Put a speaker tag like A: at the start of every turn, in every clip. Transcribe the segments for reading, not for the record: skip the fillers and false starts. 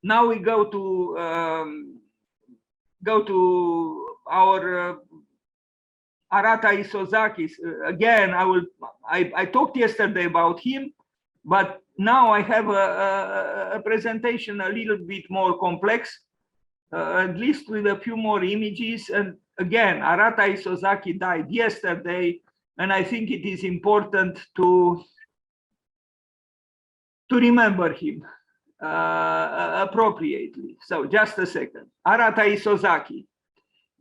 A: now we go to our Arata Isozaki. Again, I talked yesterday about him, but now I have a presentation a little bit more complex, at least with a few more images. And again, Arata Isozaki died yesterday, and I think it is important to remember him appropriately. So just a second. Arata Isozaki,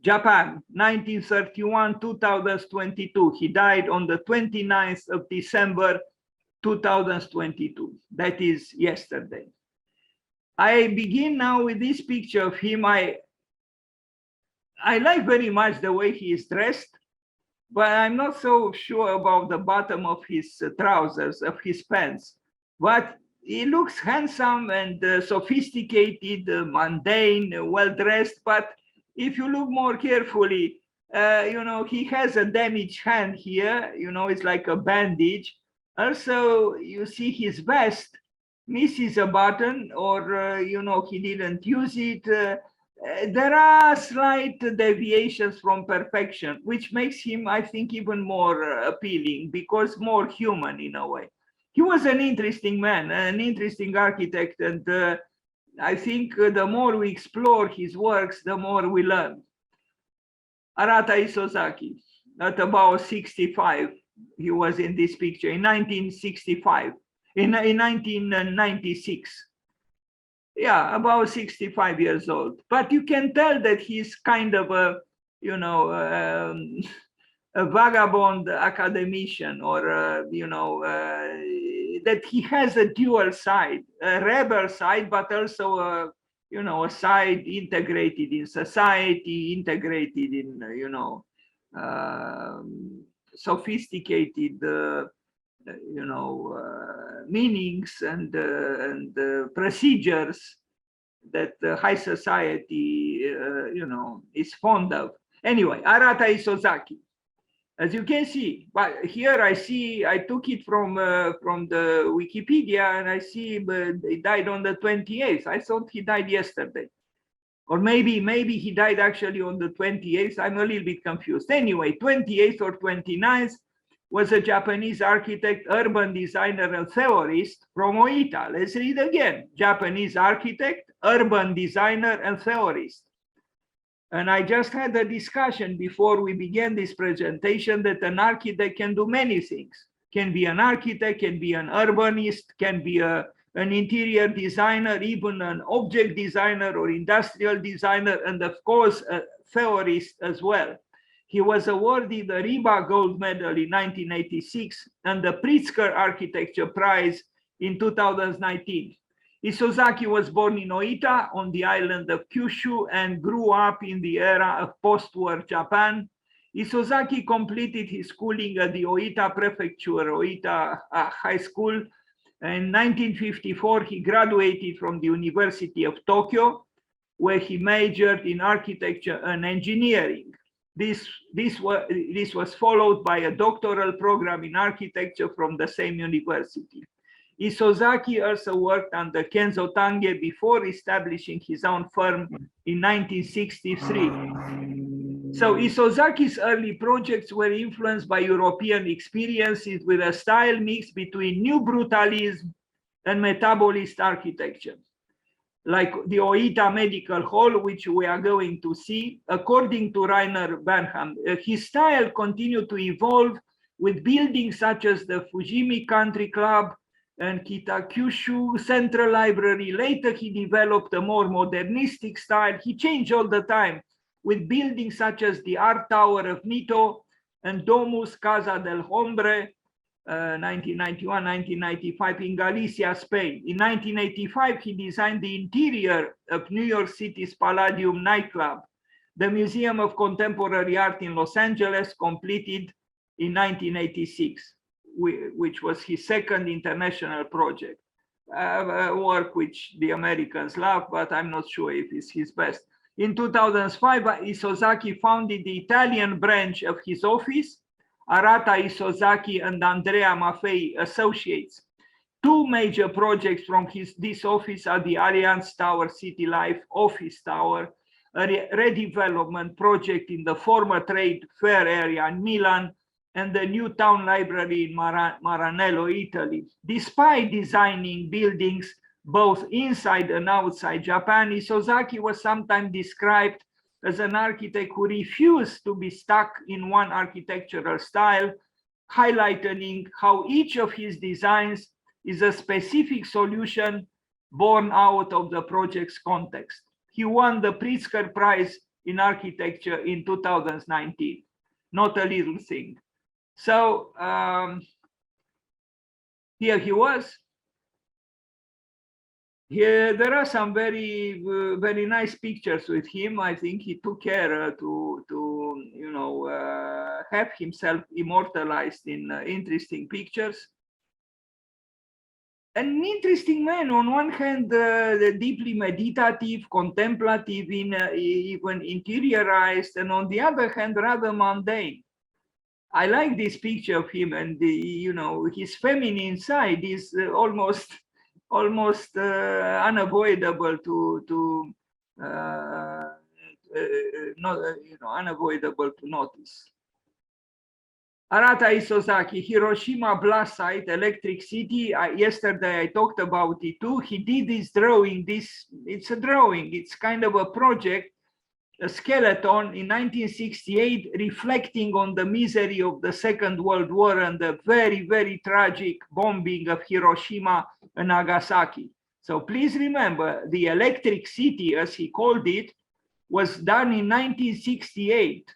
A: Japan, 1931-2022. He died on the 29th of December, 2022. That is yesterday. I begin now with this picture of him. I like very much the way he is dressed, but I'm not so sure about the bottom of his trousers, of his pants. But he looks handsome and sophisticated, mundane, well-dressed. But if you look more carefully, you know, he has a damaged hand here. You know, it's like a bandage. Also, you see his vest misses a button, or, you know, he didn't use it. There are slight deviations from perfection, which makes him, I think, even more appealing, because more human in a way. He was an interesting man, an interesting architect, and I think the more we explore his works, the more we learn. Arata Isozaki, at about 65, he was in this picture, in 1965, in 1996. Yeah, about 65 years old. But you can tell that he's kind of a, you know, a vagabond academician, or, you know, that he has a dual side, a rebel side, but also a, you know, a side integrated in society, integrated in, you know, sophisticated, you know, meanings and procedures that high society, you know, is fond of. Anyway, Arata Isozaki. As you can see, but here I see, I took it from the Wikipedia, and I see he died on the 28th. I thought he died yesterday. Or maybe he died actually on the 28th. I'm a little bit confused. Anyway, 28th or 29th, was a Japanese architect, urban designer, and theorist from Oita. Let's read again. Japanese architect, urban designer, and theorist. And I just had a discussion before we began this presentation that an architect can do many things. Can be an architect, can be an urbanist, can be an interior designer, even an object designer or industrial designer, and of course, a theorist as well. He was awarded the Riba Gold Medal in 1986 and the Pritzker Architecture Prize in 2019. Isozaki was born in Oita on the island of Kyushu and grew up in the era of post-war Japan. Isozaki completed his schooling at the Oita Prefecture, Oita High School. In 1954, he graduated from the University of Tokyo, where he majored in architecture and engineering. This was followed by a doctoral program in architecture from the same university. Isozaki also worked under Kenzo Tange before establishing his own firm in 1963. So Isozaki's early projects were influenced by European experiences with a style mix between New Brutalism and Metabolist architecture. Like the Oita Medical Hall, which we are going to see, according to Rainer Bernham, his style continued to evolve with buildings such as the Fujimi Country Club and Kitakyushu Central Library. Later, he developed a more modernistic style. He changed all the time with buildings such as the Art Tower of Mito and Domus Casa del Hombre, 1991-1995 in Galicia, Spain. In 1985, he designed the interior of New York City's Palladium nightclub. The Museum of Contemporary Art in Los Angeles, completed in 1986, which was his second international project. A work which the Americans love, but I'm not sure if it's his best. In 2005, Isozaki founded the Italian branch of his office, Arata Isozaki and Andrea Maffei Associates. Two major projects from this office are the Allianz Tower City Life Office Tower, a redevelopment project in the former trade fair area in Milan, and the new town library in Maranello, Italy. Despite designing buildings both inside and outside Japan, Isozaki was sometimes described as an architect who refused to be stuck in one architectural style, highlighting how each of his designs is a specific solution born out of the project's context. He won the Pritzker Prize in Architecture in 2019. Not a little thing. So here he was. Here there are some very nice pictures with him. I think he took care to have himself immortalized in interesting pictures. An interesting man, on one hand, deeply meditative, contemplative, even interiorized, and on the other hand, rather mundane. I like this picture of him, and his feminine side is almost unavoidable unavoidable to notice. Arata Isozaki, Hiroshima blast site, Electric City. Yesterday I talked about it too. He did this drawing. It's a drawing. It's kind of a project, a skeleton in 1968, reflecting on the misery of the Second World War and the very, very tragic bombing of Hiroshima and Nagasaki. So please remember, the Electric City, as he called it, was done in 1968.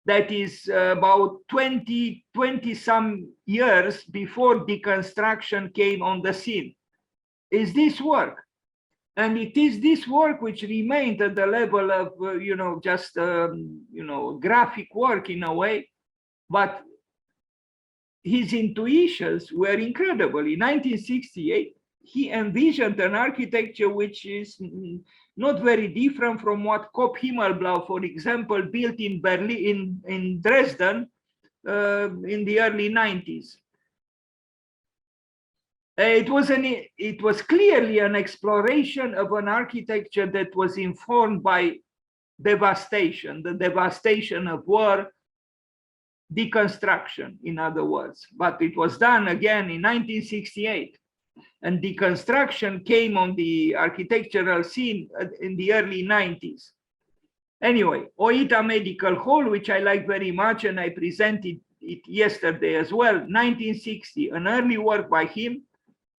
A: That is about 20 some years before deconstruction came on the scene. Is this work? And it is this work which remained at the level of, graphic work in a way, but his intuitions were incredible. In 1968, he envisioned an architecture which is not very different from what Kopp Himmelblau, for example, built in Berlin, in Dresden, in the early 90s. It was clearly an exploration of an architecture that was informed by devastation, the devastation of war, deconstruction, in other words. But it was done again in 1968. And deconstruction came on the architectural scene in the early 90s. Anyway, Oita Medical Hall, which I like very much, and I presented it yesterday as well, 1960, an early work by him.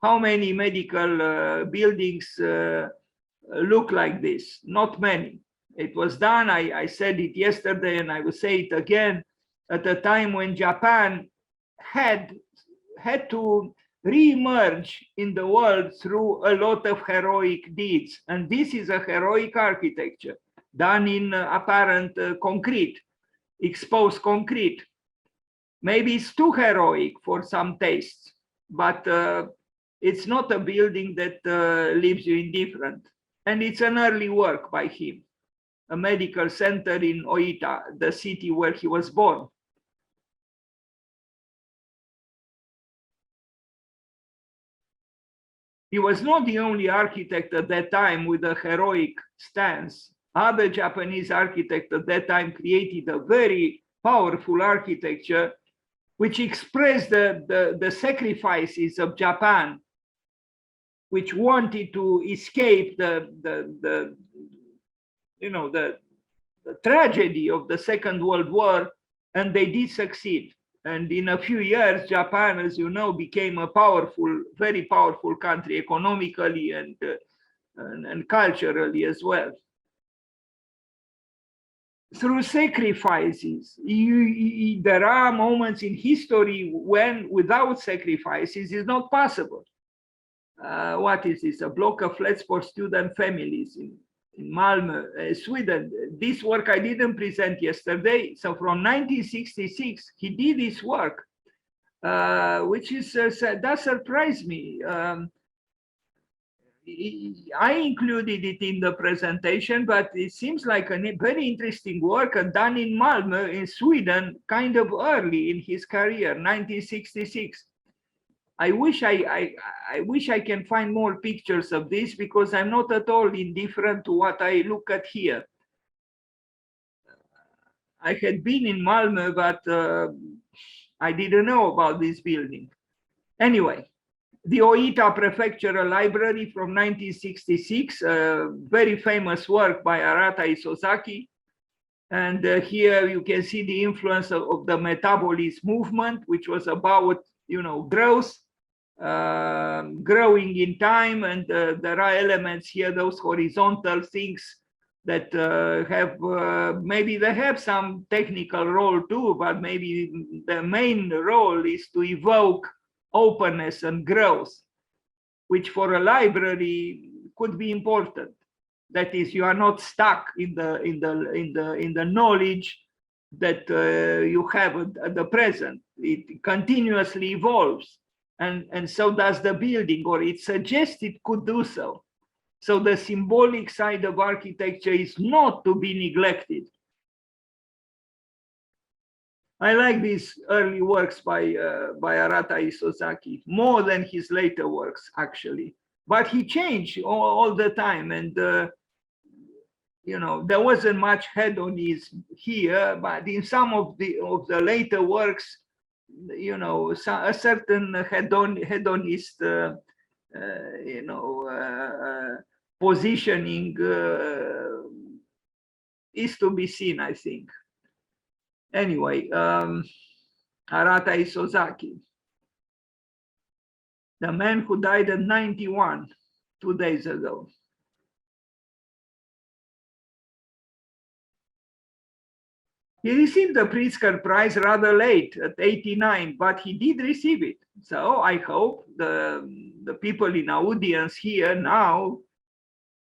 A: How many medical buildings look like this? Not many. It was done, I said it yesterday, and I will say it again, at a time when Japan had to re-emerge in the world through a lot of heroic deeds. And this is a heroic architecture done in apparent concrete, exposed concrete. Maybe it's too heroic for some tastes, but it's not a building that leaves you indifferent. And it's an early work by him, a medical center in Oita, the city where he was born. He was not the only architect at that time with a heroic stance. Other Japanese architects at that time created a very powerful architecture which expressed the sacrifices of Japan, which wanted to escape the tragedy of the Second World War, and they did succeed. And in a few years, Japan, as you know, became a powerful, very powerful country economically and culturally as well. Through sacrifices, there are moments in history when without sacrifices is not possible. What is this? A block of flats for student families in Malmö, Sweden. This work I didn't present yesterday. So from 1966, he did this work, which is that surprised me. I included it in the presentation, but it seems like a very interesting work done in Malmö in Sweden, kind of early in his career, 1966. I wish I wish I can find more pictures of this, because I'm not at all indifferent to what I look at here. I had been in Malmö, but I didn't know about this building. Anyway, the Oita Prefectural Library from 1966, a very famous work by Arata Isozaki. And here you can see the influence of the metabolism movement, which was about, growth, growing in time. And there are elements here, those horizontal things that maybe they have some technical role too, but maybe the main role is to evoke openness and growth, which for a library could be important. That is, you are not stuck in the knowledge that you have at the present. It continuously evolves, and so does the building, or it suggests it could do so. So the symbolic side of architecture is not to be neglected. I like these early works by Arata Isozaki more than his later works, actually. But he changed all the time, and there wasn't much hedonism here. But in some of the later works, a certain hedonist, positioning is to be seen, I think. Anyway, Arata Isozaki, the man who died at 91, 2 days ago. He received the Pritzker Prize rather late, at 89, but he did receive it. So I hope the people in our audience here now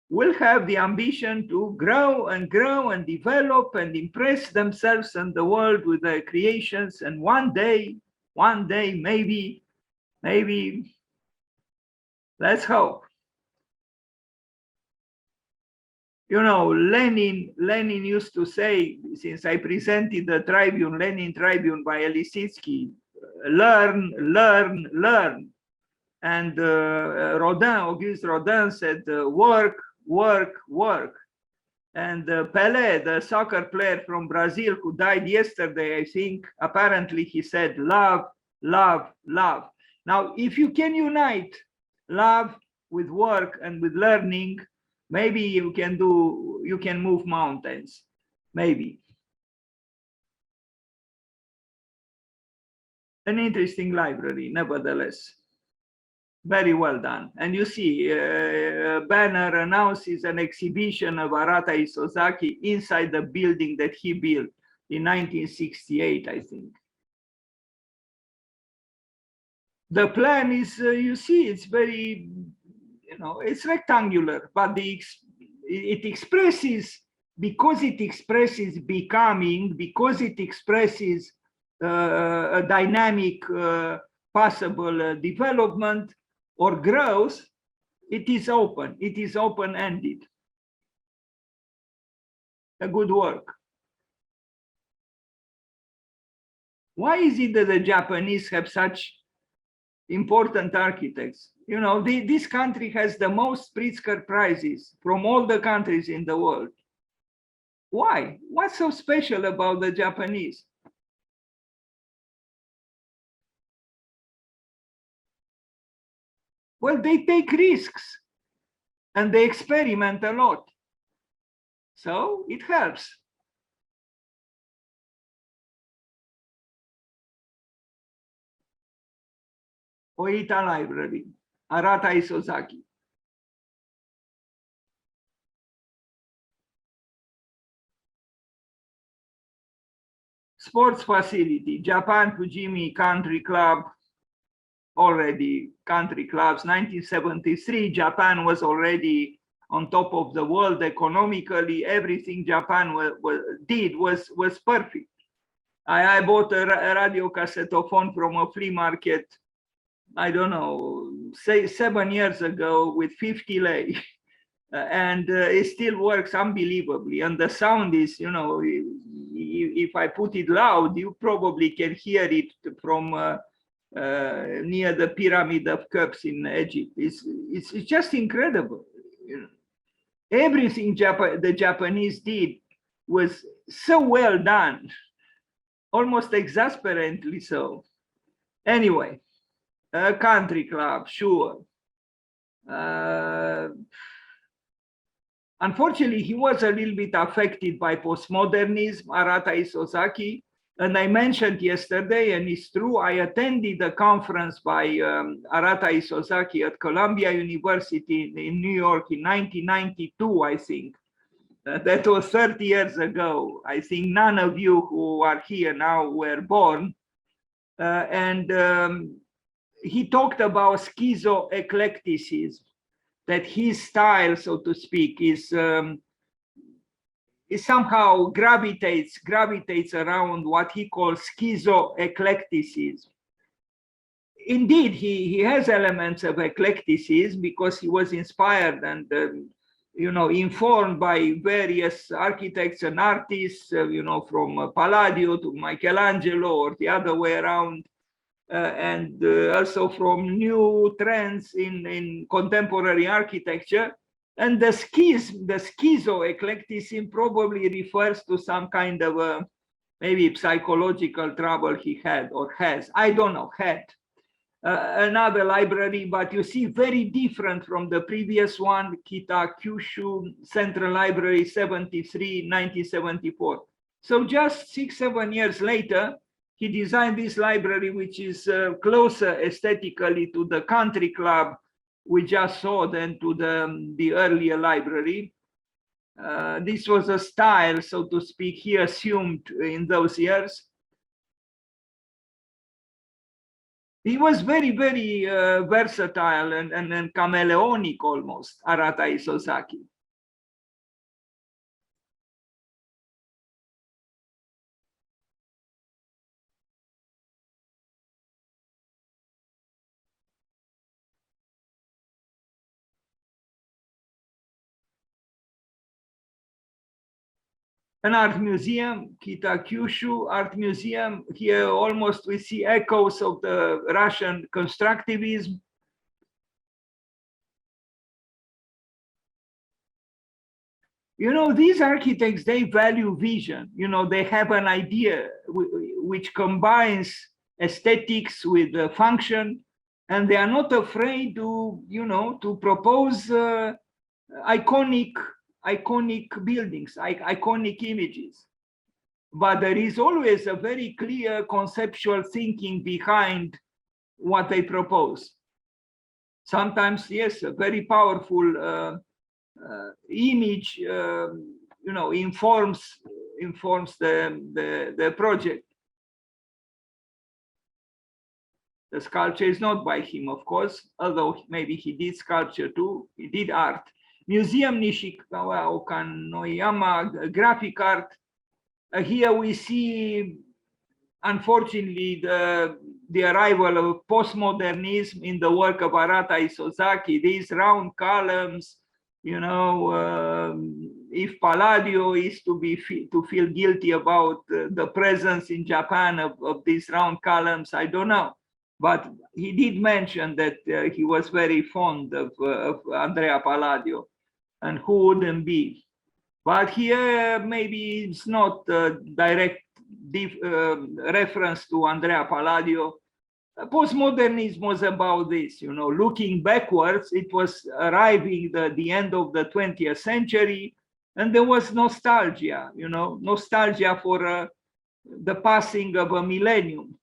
A: will have the ambition to grow and develop and impress themselves and the world with their creations. And one day, maybe, let's hope. Lenin used to say, since I presented the Tribune, Lenin Tribune by Lisitsky, learn, learn, learn. And Auguste Rodin said, work, work, work. And Pelé, the soccer player from Brazil who died yesterday, I think, apparently he said, love, love, love. Now, if you can unite love with work and with learning, maybe you can move mountains, maybe. An interesting library, nevertheless. Very well done. And you see, a banner announces an exhibition of Arata Isozaki inside the building that he built in 1968, I think. The plan is, you see, it's very, it's rectangular, but it expresses, because it expresses becoming, because it expresses a dynamic possible development or growth, it is open. It is open-ended. A good work. Why is it that the Japanese have such important architects? This country has the most Pritzker prizes from all the countries in the world. Why? What's so special about the Japanese? Well, they take risks and they experiment a lot. So it helps. Oita Library, Arata Isozaki. Sports facility, Japan Fujimi Country Club, already country clubs. 1973, Japan was already on top of the world economically. Everything Japan did was perfect. I bought a radio cassettophone from a flea market, I don't know, say 7 years ago with 50 lei. And it still works unbelievably. And the sound is, if I put it loud, you probably can hear it from near the Pyramid of Cups in Egypt. It's just incredible. You know, everything the Japanese did was so well done, almost exasperately so. Anyway, a country club, sure. Unfortunately, he was a little bit affected by postmodernism, Arata Isozaki. And I mentioned yesterday, and it's true, I attended a conference by Arata Isozaki at Columbia University in New York in 1992, I think. That was 30 years ago. I think none of you who are here now were born. He talked about schizo-eclecticism, that his style, so to speak, is somehow gravitates around what he calls schizo-eclecticism. Indeed, he has elements of eclecticism because he was inspired and informed by various architects and artists, from Palladio to Michelangelo or the other way around. And also from new trends in contemporary architecture. And the schizo-eclecticism probably refers to some kind of maybe psychological trouble he had or has. I don't know, had. Another library, but you see very different from the previous one, Kita Kyushu Central Library 73, 1974. So just 6-7 years later, he designed this library, which is closer aesthetically to the country club we just saw than to the earlier library. This was a style, so to speak, he assumed in those years. He was very, very versatile and chameleonic almost, Arata Isozaki. An art museum, Kita Kyushu Art Museum. Here almost we see echoes of the Russian constructivism. These architects, they value vision. They have an idea which combines aesthetics with function, and they are not afraid to propose iconic buildings, iconic images. But there is always a very clear conceptual thinking behind what they propose. Sometimes, yes, a very powerful image, informs the project. The sculpture is not by him, of course, although maybe he did sculpture too, he did art. Museum Nishikawa Okanoyama, graphic art. Here we see, unfortunately, the arrival of postmodernism in the work of Arata Isozaki. These round columns, if Palladio is to feel guilty about the presence in Japan of these round columns, I don't know. But he did mention that he was very fond of Andrea Palladio. And who wouldn't be? But here, maybe it's not a direct reference to Andrea Palladio. Postmodernism was about this, looking backwards. It was arriving at the end of the 20th century, and there was nostalgia, nostalgia for the passing of a millennium,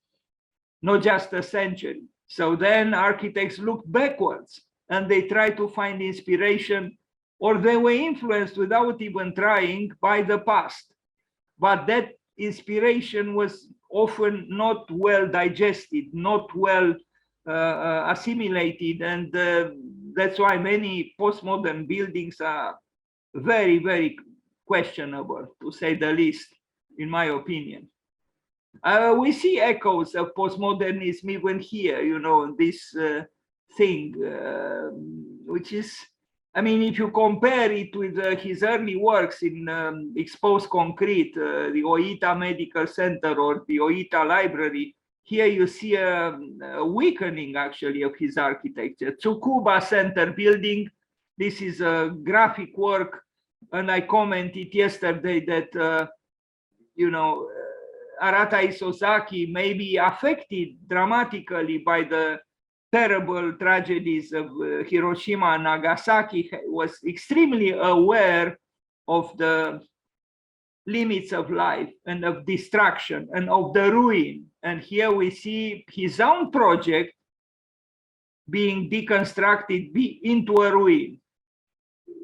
A: not just a century. So then architects looked backwards, and they tried to find inspiration, or they were influenced without even trying by the past. But that inspiration was often not well digested, not well assimilated. And that's why many postmodern buildings are very, very questionable, to say the least, in my opinion. We see echoes of postmodernism even here, this thing, which is, if you compare it with his early works in exposed concrete, the Oita Medical Center or the Oita Library, here you see a weakening actually of his architecture. Tsukuba Center building. This is a graphic work, and I commented yesterday that Arata Isozaki may be affected dramatically by the terrible tragedies of Hiroshima and Nagasaki. Was extremely aware of the limits of life and of destruction and of the ruin. And here we see his own project being deconstructed into a ruin.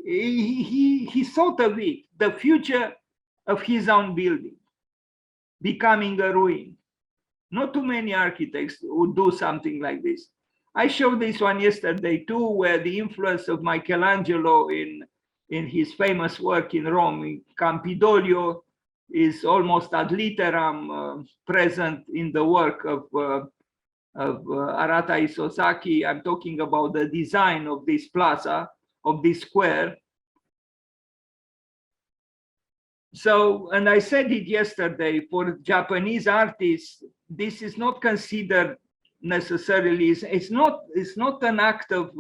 A: He thought of it, the future of his own building becoming a ruin. Not too many architects would do something like this. I showed this one yesterday too, where the influence of Michelangelo in his famous work in Rome, in Campidoglio, is almost ad literam present in the work of Arata Isozaki. I'm talking about the design of this plaza, of this square. So, and I said it yesterday, for Japanese artists, this is not considered necessarily, it's not an act of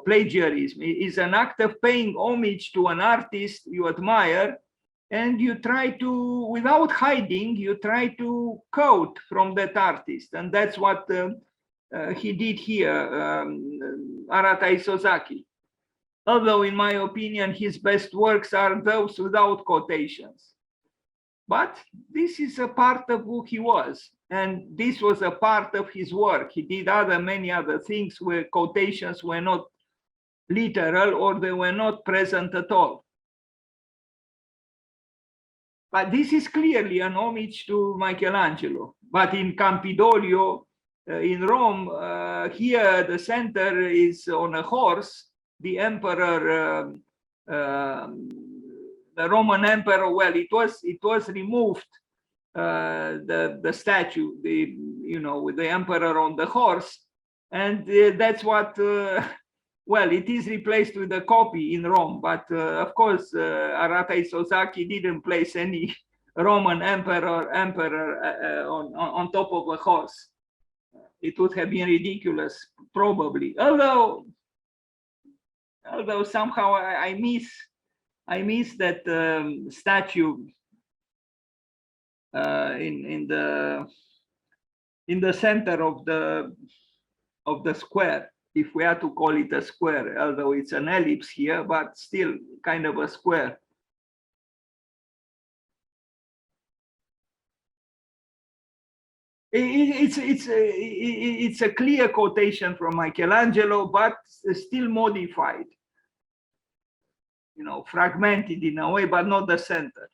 A: plagiarism. It's an act of paying homage to an artist you admire, and you try to, without hiding, you try to quote from that artist. And that's what he did here, Arata Isozaki. Although in my opinion, his best works are those without quotations. But this is a part of who he was. And this was a part of his work. He did many other things where quotations were not literal or they were not present at all. But this is clearly an homage to Michelangelo. But in Campidoglio, in Rome, here the center is on a horse. The emperor, the Roman emperor, well, it was removed, the statue, with the emperor on the horse, and that's what. Well, it is replaced with a copy in Rome, but of course, Arata Isozaki didn't place any Roman emperor on top of a horse. It would have been ridiculous, probably. Although somehow I miss that statue in the center of the square, if we are to call it a square, although it's an ellipse here, but still kind of a square. It's a clear quotation from Michelangelo, but still modified, fragmented in a way, but not the center.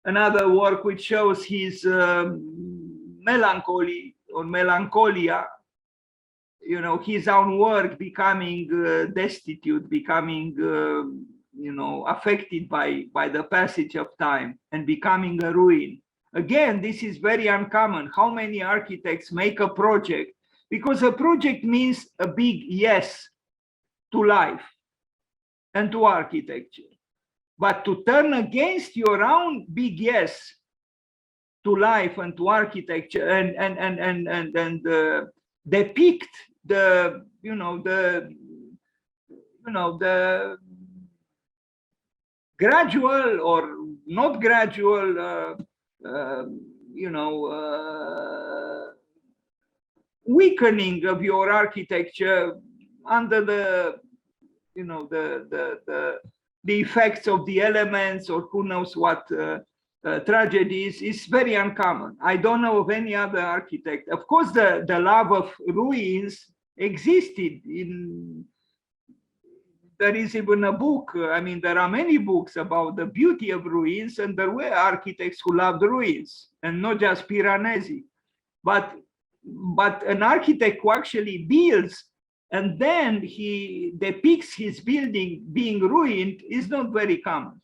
A: Another work which shows his melancholy or melancholia, his own work becoming destitute, becoming affected by the passage of time and becoming a ruin. Again, this is very uncommon. How many architects make a project? Because a project means a big yes to life and to architecture. But to turn against your own big yes to life and to architecture and depict the gradual or not gradual weakening of your architecture under the effects of the elements or who knows what tragedies is very uncommon. I don't know of any other architect. Of course, the love of ruins existed in. There is even a book. I mean, there are many books about the beauty of ruins, and there were architects who loved ruins, and not just Piranesi. But an architect who actually builds and then he depicts his building being ruined is not very common.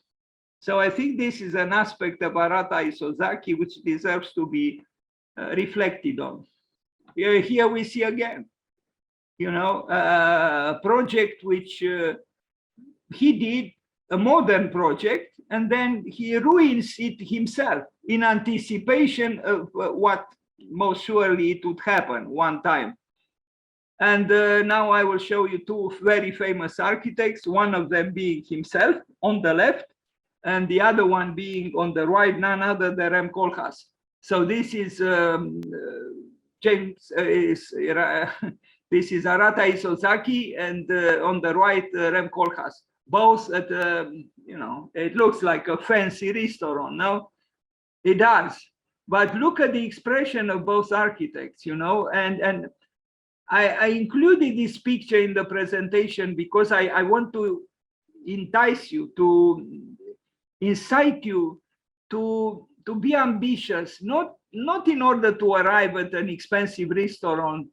A: So I think this is an aspect of Arata Isozaki which deserves to be reflected on. Here we see again, a project which he did a modern project, and then he ruins it himself in anticipation of what most surely it would happen one time. And now I will show you two very famous architects, one of them being himself on the left, and the other one being on the right, none other than Rem Koolhaas. So this is James, this is Arata Isozaki, and on the right, Rem Koolhaas. Both at, you know, it looks like a fancy restaurant, no? It does. But look at the expression of both architects, you know, and I included this picture in the presentation because I want to entice you, to incite you to be ambitious, not in order to arrive at an expensive restaurant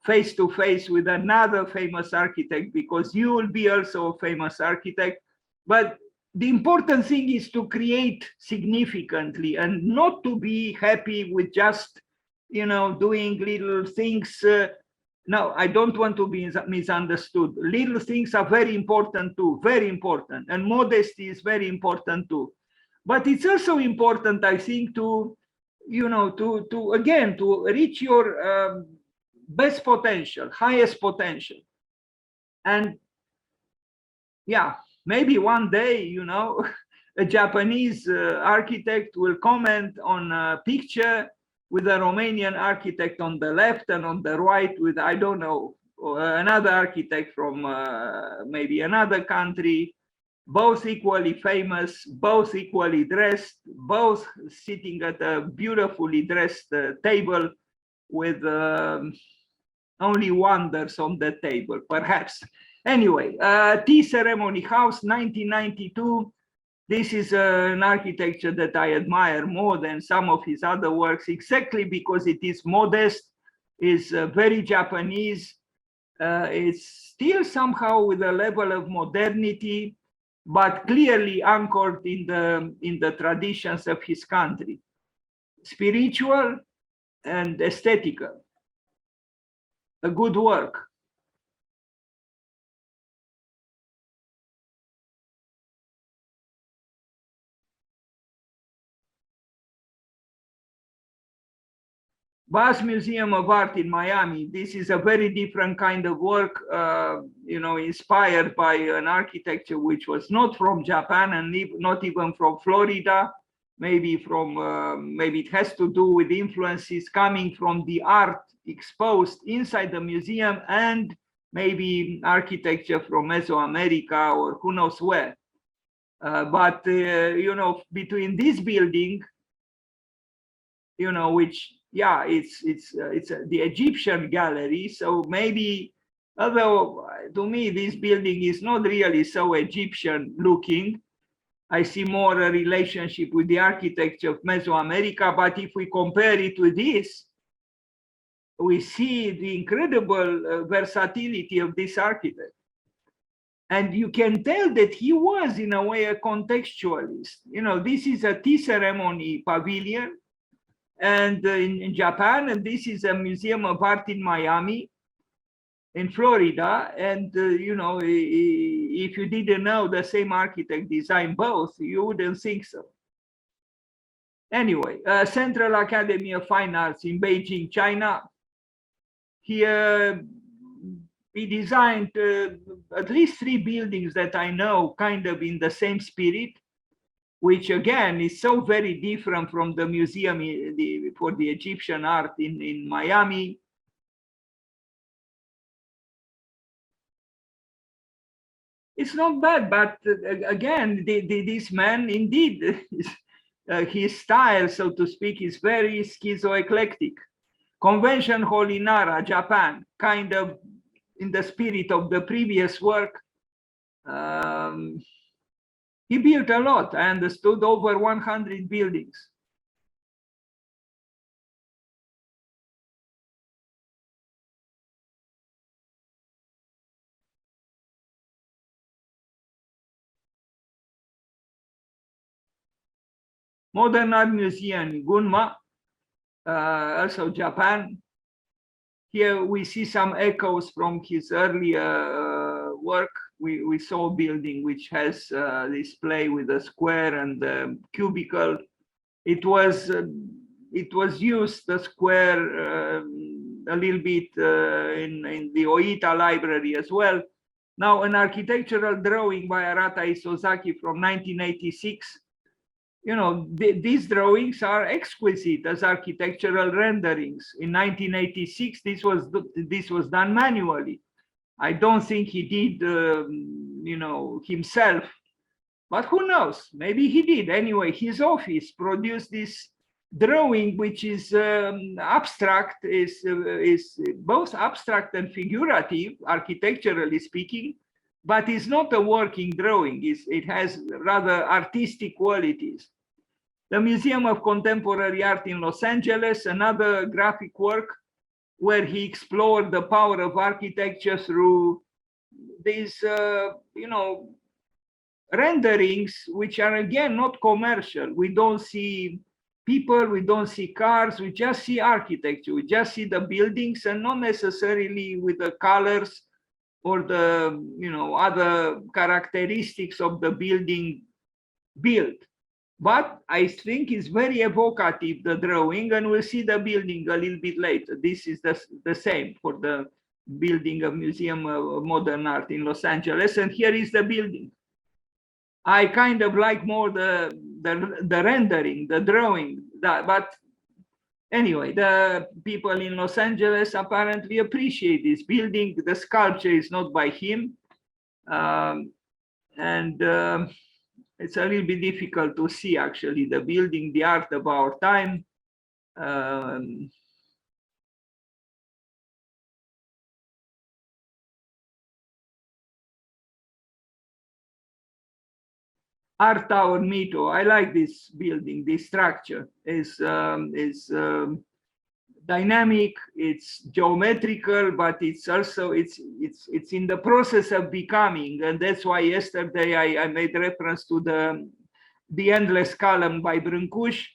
A: face to face with another famous architect, because you will be also a famous architect, but the important thing is to create significantly and not to be happy with just, you know, doing little things. No, I don't want to be misunderstood. Little things are very important too, very important. And modesty is very important too. But it's also important, I think, to, you know, to again, to reach your best potential, highest potential. And yeah, maybe one day, you know, a Japanese architect will comment on a picture with a Romanian architect on the left, and on the right with, I don't know, another architect from maybe another country, both equally famous, both equally dressed, both sitting at a beautifully dressed table with only wonders on the table, perhaps. Anyway, Tea Ceremony House, 1992. This is an architecture that I admire more than some of his other works, exactly because it is modest, is very Japanese. It's still somehow with a level of modernity, but clearly anchored in the traditions of his country, spiritual and aesthetical. A good work. Bass Museum of Art in Miami. This is a very different kind of work, you know, inspired by an architecture which was not from Japan and not even from Florida. Maybe from, maybe it has to do with influences coming from the art exposed inside the museum, and maybe architecture from Mesoamerica or who knows where. But, you know, between this building, you know, which, yeah, it's the Egyptian gallery. So maybe, although to me this building is not really so Egyptian looking, I see more a relationship with the architecture of Mesoamerica. But if we compare it with this, we see the incredible versatility of this architect. And you can tell that he was, in a way, a contextualist. You know, this is a tea ceremony pavilion, and in Japan, and this is a museum of art in Miami, in Florida. And you know, if you didn't know the same architect designed both, you wouldn't think so. Anyway, Central Academy of Fine Arts in Beijing, China. Here we designed at least 3 buildings that I know kind of in the same spirit, which again is so very different from the museum for the Egyptian art in Miami. It's not bad, but again, this man indeed, his style, so to speak, is very schizo-eclectic. Convention Hall in Nara, Japan, kind of in the spirit of the previous work. He built a lot. I understood over 100 buildings. Modern Art Museum, Gunma, also Japan. Here we see some echoes from his earlier work, we saw a building which has display with a square and a cubicle. It was used, the square, a little bit in the Oita library as well. Now, an architectural drawing by Arata Isozaki from 1986, you know, these drawings are exquisite as architectural renderings. In 1986, this was done manually. I don't think he did, you know, himself, but who knows? Maybe he did. Anyway, his office produced this drawing, which is abstract, is both abstract and figurative, architecturally speaking, but it's not a working drawing. It has rather artistic qualities. The Museum of Contemporary Art in Los Angeles, another graphic work where he explored the power of architecture through these, you know, renderings, which are again not commercial. We don't see people, we don't see cars, we just see architecture, we just see the buildings, and not necessarily with the colors or the, you know, other characteristics of the building built. But I think it's very evocative, the drawing, and we'll see the building a little bit later. This is the same for the building of Museum of Modern Art in Los Angeles, and here is the building. I kind of like more the rendering, the drawing, but anyway, the people in Los Angeles apparently appreciate this building. The sculpture is not by him, and it's a little bit difficult to see actually the building, the art of our time. Art Tower Mito. I like this building. This structure is dynamic. It's geometrical, but it's also it's in the process of becoming, and that's why yesterday I made reference to the Endless Column by Brâncuș,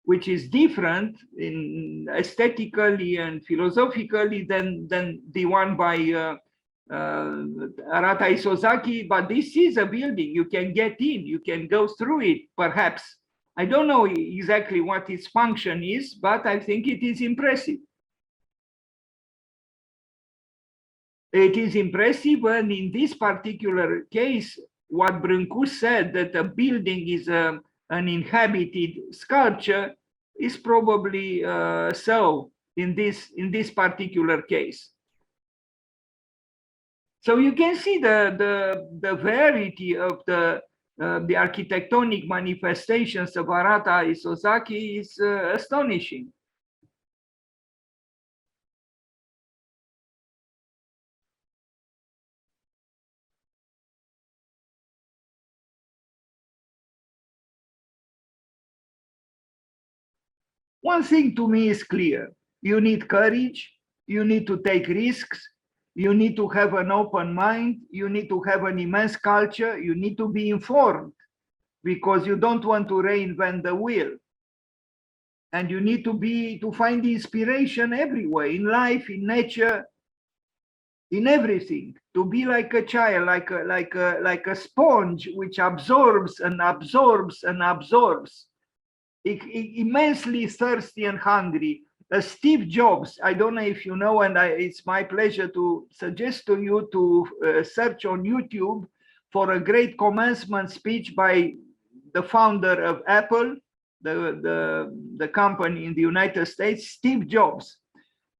A: which is different in aesthetically and philosophically than the one by Arata Isozaki, but this is a building. You can get in, you can go through it, perhaps. I don't know exactly what its function is, but I think it is impressive. It is impressive, and in this particular case, what Brâncuș said, that a building is an inhabited sculpture, is probably so in this particular case. So you can see the variety of the architectonic manifestations of Arata Isozaki is astonishing. One thing to me is clear: you need courage, you need to take risks, you need to have an open mind, you need to have an immense culture, you need to be informed, because you don't want to reinvent the wheel. And you need to find inspiration everywhere, in life, in nature, in everything. To be like a child, like a sponge which absorbs and absorbs and absorbs. Immensely thirsty and hungry. Steve Jobs, I don't know if you know, and it's my pleasure to suggest to you to search on YouTube for a great commencement speech by the founder of Apple, the company in the United States, Steve Jobs.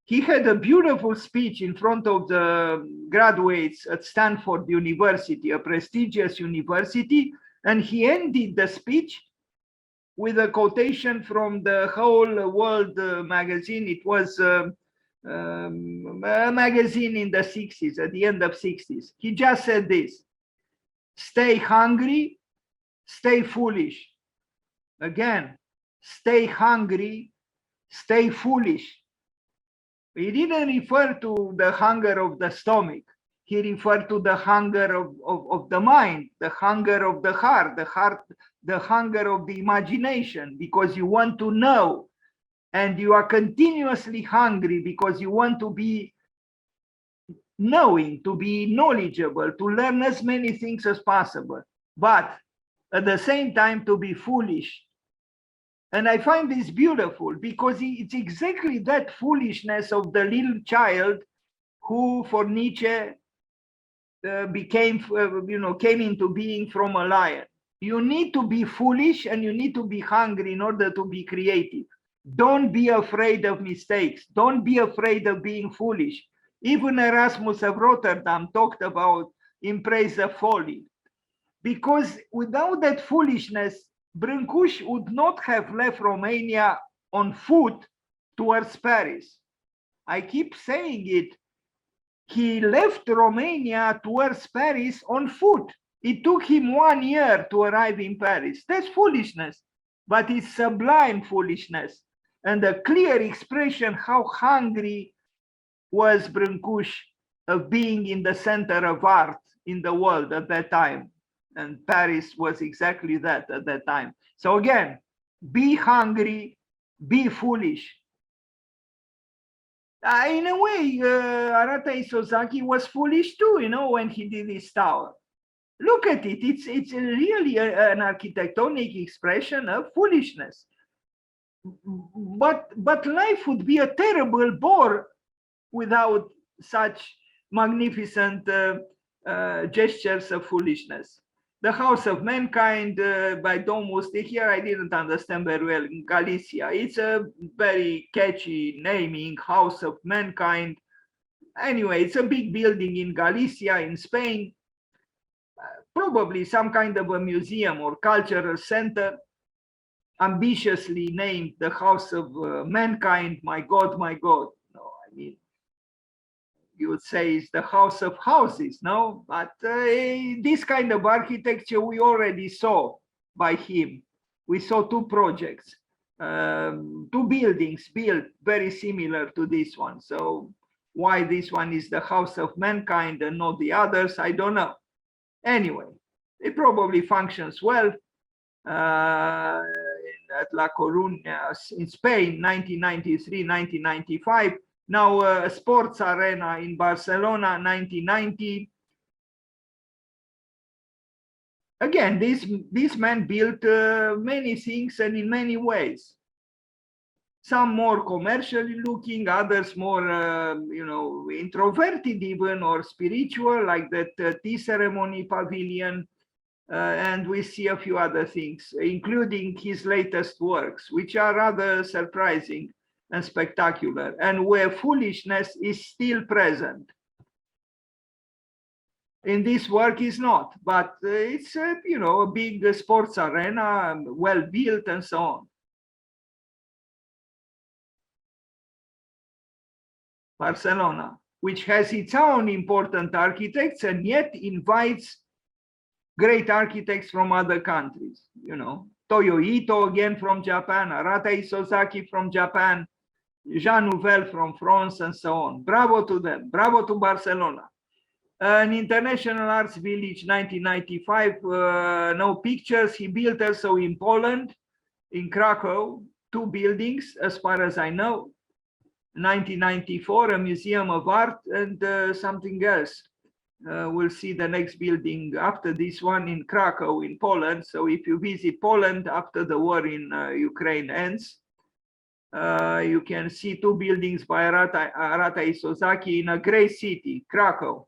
A: He had a beautiful speech in front of the graduates at Stanford University, a prestigious university, and he ended the speech with a quotation from the Whole World magazine. It was a magazine in the 60s, at the end of 60s. He just said this: stay hungry, stay foolish. Again, stay hungry, stay foolish. He didn't refer to the hunger of the stomach. He referred to the hunger of the mind, the hunger of the heart, the hunger of the imagination, because you want to know, and you are continuously hungry because you want to be knowing, to be knowledgeable, to learn as many things as possible, but at the same time to be foolish. And I find this beautiful because it's exactly that foolishness of the little child who, for Nietzsche, came into being from a lion. You need to be foolish and you need to be hungry in order to be creative. Don't be afraid of mistakes. Don't be afraid of being foolish. Even Erasmus of Rotterdam talked about in praise of folly. Because without that foolishness, Brâncuș would not have left Romania on foot towards Paris. I keep saying it. He left Romania towards Paris on foot. It took him 1 year to arrive in Paris. That's foolishness, but it's sublime foolishness and a clear expression how hungry was Brâncuș of being in the center of art in the world at that time. And Paris was exactly that at that time. So again, be hungry, be foolish. In a way, Arata Isozaki was foolish too, when he did this tower. Look at it. It's really an architectonic expression of foolishness. But life would be a terrible bore without such magnificent gestures of foolishness. The House of Mankind by Domus, here I didn't understand very well, in Galicia. It's a very catchy naming, House of Mankind. Anyway, it's a big building in Galicia, in Spain. Probably some kind of a museum or cultural center, ambitiously named the House of Mankind. My God, my God. No, I mean, you would say it's the house of houses, no? But this kind of architecture we already saw by him. We saw 2 projects, 2 buildings built very similar to this one. So why this one is the House of Mankind and not the others, I don't know. Anyway, it probably functions well. At La Coruña in Spain, 1993, 1995. Now a sports arena in Barcelona, 1990. Again, this man built many things and in many ways. Some more commercially looking, others more, introverted even or spiritual, like that tea ceremony pavilion. And we see a few other things, including his latest works, which are rather surprising and spectacular, and where foolishness is still present. In this work is not, but it's a big sports arena, well built and so on. Barcelona, which has its own important architects and yet invites great architects from other countries, Toyo Ito again from Japan, Arata Isozaki from Japan, Jean Nouvel from France, and so on. Bravo to them. Bravo to Barcelona. An International Arts Village, 1995, no pictures. He built also in Poland, in Krakow, 2 buildings, as far as I know. 1994, a museum of art and something else. We'll see the next building after this one in Krakow, in Poland. So if you visit Poland after the war in Ukraine ends, you can see 2 buildings by Arata Isozaki in a great city, Krakow.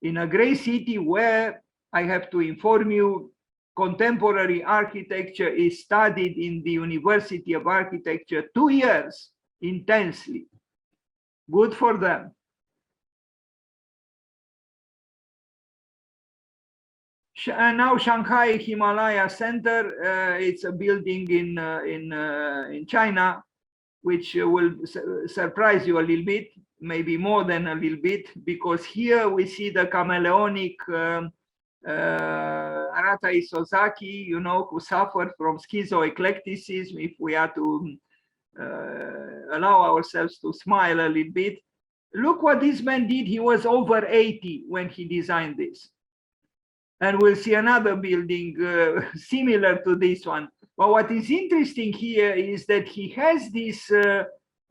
A: In a great city where, I have to inform you, contemporary architecture is studied in the University of Architecture 2 years intensely. Good for them. And now Shanghai Himalaya Center, it's a building in China, which will surprise you a little bit, maybe more than a little bit, because here we see the chameleonic Arata Isozaki, who suffered from schizo-eclecticism, if we are to allow ourselves to smile a little bit. Look what this man did. He was over 80 when he designed this. And we'll see another building similar to this one. But what is interesting here is that he has this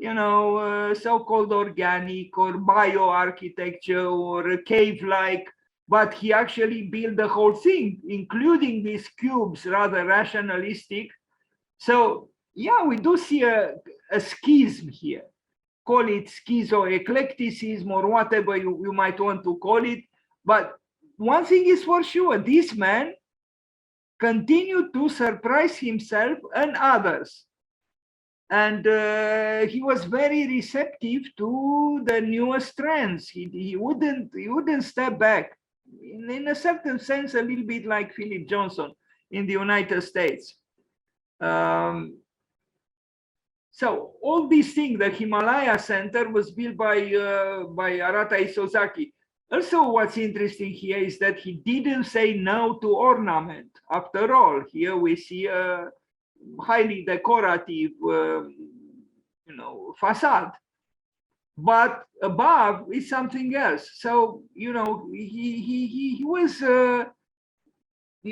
A: so-called organic or bioarchitecture or cave-like, but he actually built the whole thing, including these cubes, rather rationalistic. So yeah, we do see a schism here. Call it schizo-eclecticism or whatever you might want to call it. But one thing is for sure, this man continued to surprise himself and others. And he was very receptive to the newest trends. He wouldn't step back. In a certain sense, a little bit like Philip Johnson in the United States. So all these things, the Himalaya Center was built by Arata Isozaki. Also, what's interesting here is that he didn't say no to ornament. After all, here we see a highly decorative, facade. But above is something else. So he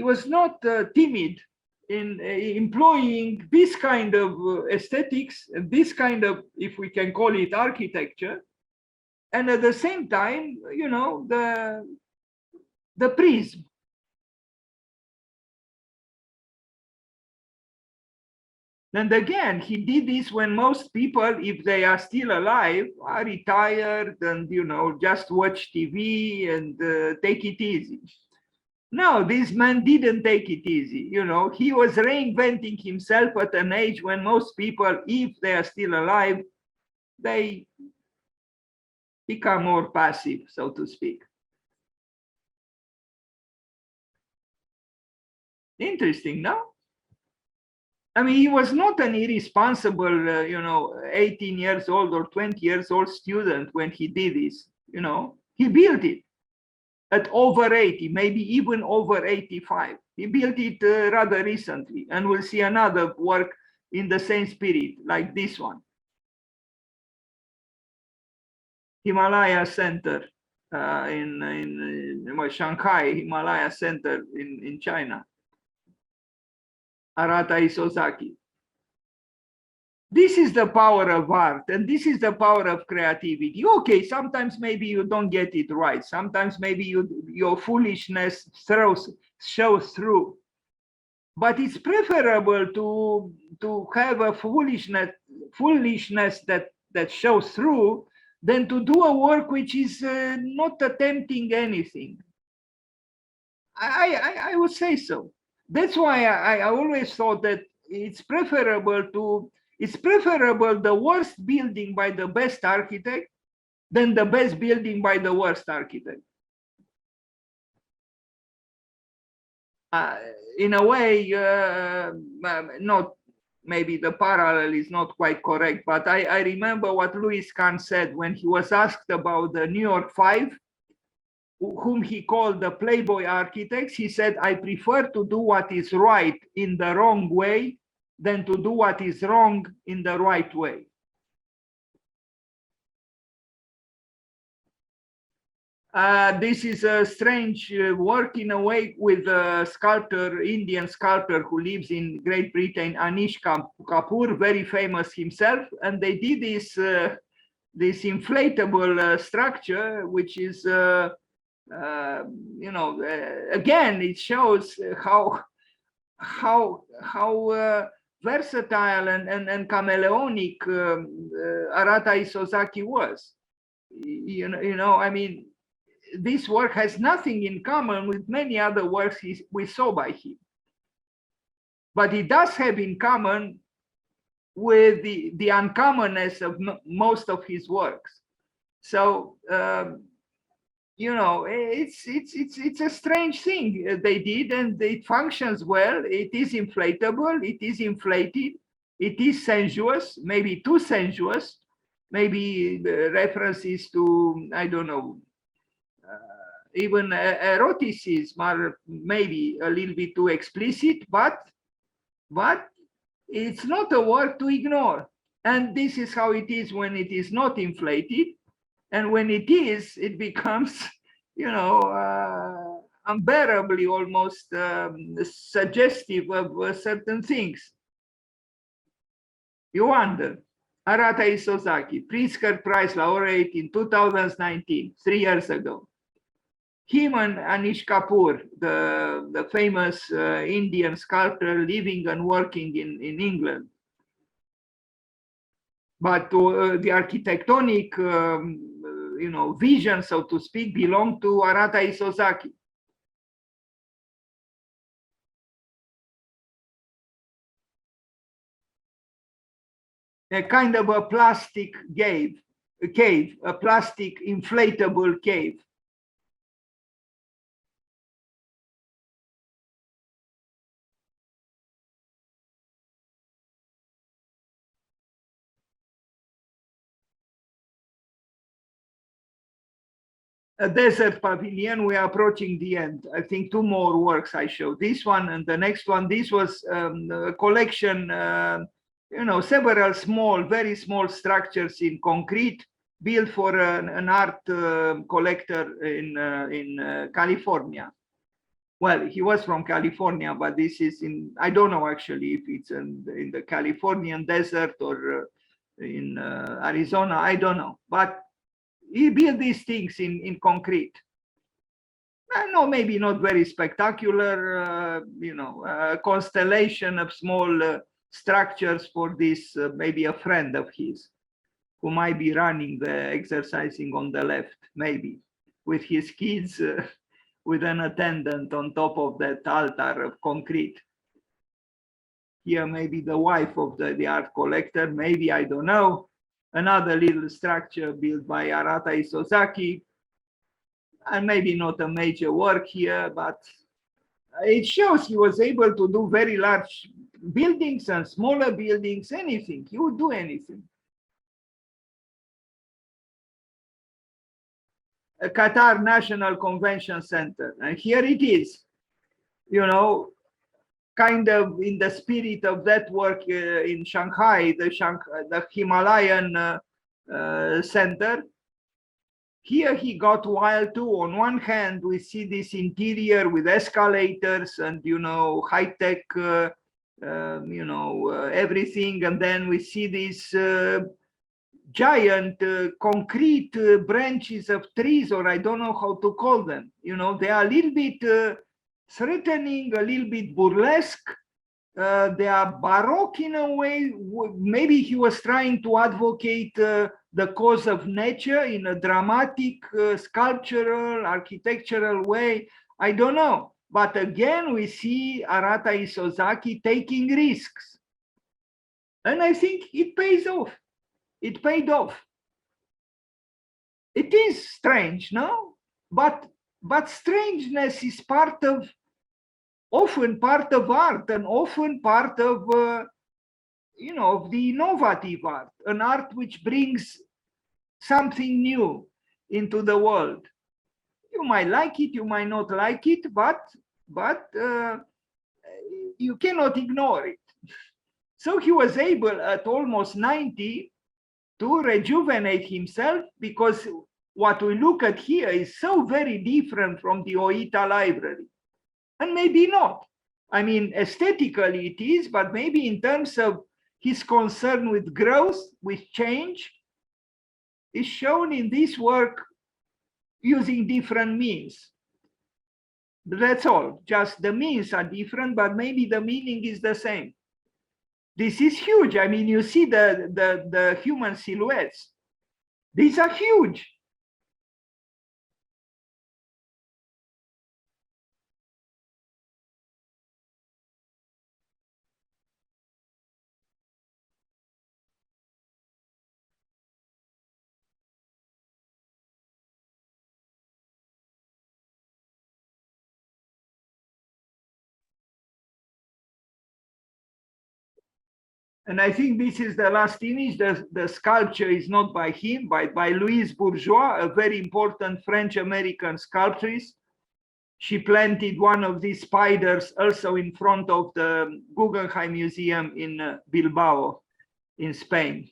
A: was not timid in employing this kind of aesthetics and this kind of, if we can call it, architecture, and at the same time, the prism. And again, he did this when most people, if they are still alive, are retired and just watch TV and take it easy. No, this man didn't take it easy. He was reinventing himself at an age when most people, if they are still alive, they become more passive, so to speak. Interesting, no? I mean, he was not an irresponsible, 18 years old or 20 years old student when he did this. He built it at over 80, maybe even over 85. He built it rather recently, and we'll see another work in the same spirit, like this one. Himalaya Center in Shanghai, Himalaya Center in China. Arata Isozaki. This is the power of art, and this is the power of creativity. Okay, sometimes maybe you don't get it right. Sometimes maybe your foolishness shows through. But it's preferable to have a foolishness that shows through than to do a work which is not attempting anything. I would say so. That's why I always thought that it's preferable the worst building by the best architect than the best building by the worst architect. In a way, not maybe the parallel is not quite correct, but I remember what Louis Kahn said when he was asked about the New York Five, whom he called the Playboy architects. He said, I prefer to do what is right in the wrong way than to do what is wrong in the right way. This is a strange work in a way with a sculptor, Indian sculptor who lives in Great Britain, Anish Kapoor, very famous himself. And they did this inflatable structure, which is, again, it shows how versatile and chameleonic Arata Isozaki was. I mean, this work has nothing in common with many other works we saw by him. But it does have in common with the uncommonness of most of his works. So, it's a strange thing they did, and it functions well. It is inflatable, it is inflated, it is sensuous, maybe too sensuous, maybe references to, I don't know, even eroticism are maybe a little bit too explicit, but it's not a work to ignore. And this is how it is when it is not inflated. And when it is, it becomes, unbearably almost suggestive of certain things. You wonder. Arata Isozaki, Pritzker Prize laureate in 2019, 3 years ago. Him and Anish Kapoor, the famous Indian sculptor living and working in England. But the architectonic vision, so to speak, belonged to Arata Isozaki. A kind of a plastic cave, a plastic inflatable cave. A desert pavilion. We are approaching the end. I think 2 more works I showed. This one and the next one. This was a collection, several small, very small structures in concrete built for an art collector in California. Well, he was from California, but this is I don't know actually if it's in the Californian desert or in Arizona, I don't know. But he built these things in concrete. No, maybe not very spectacular, constellation of small structures for this, maybe a friend of his who might be running exercising on the left, maybe with his kids, with an attendant on top of that altar of concrete. Here, maybe the wife of the art collector, maybe, I don't know. Another little structure built by Arata Isozaki, and maybe not a major work here, but it shows he was able to do very large buildings and smaller buildings, anything. He would do anything. A Qatar National Convention Center, and here it is, kind of in the spirit of that work in Shanghai, the Himalayan center. Here he got wild too. On one hand, we see this interior with escalators and high-tech, everything, and then we see these giant concrete branches of trees, or I don't know how to call them. They are a little bit threatening, a little bit burlesque. They are baroque in a way. Maybe he was trying to advocate the cause of nature in a dramatic, sculptural, architectural way. I don't know. But again, we see Arata Isozaki taking risks. And I think it pays off. It paid off. It is strange, no? But strangeness is often part of art, and often part of the innovative art, an art which brings something new into the world. You might like it, you might not like it, but you cannot ignore it. So he was able at almost 90 to rejuvenate himself, because what we look at here is so very different from the Oita library. And maybe not. I mean, aesthetically it is, but maybe in terms of his concern with growth, with change, is shown in this work using different means. That's all. Just the means are different, but maybe the meaning is the same. This is huge. I mean, you see the human silhouettes. These are huge. And I think this is the last image. The sculpture is not by him, by Louise Bourgeois, a very important French-American sculptress. She planted one of these spiders also in front of the Guggenheim Museum in Bilbao, in Spain.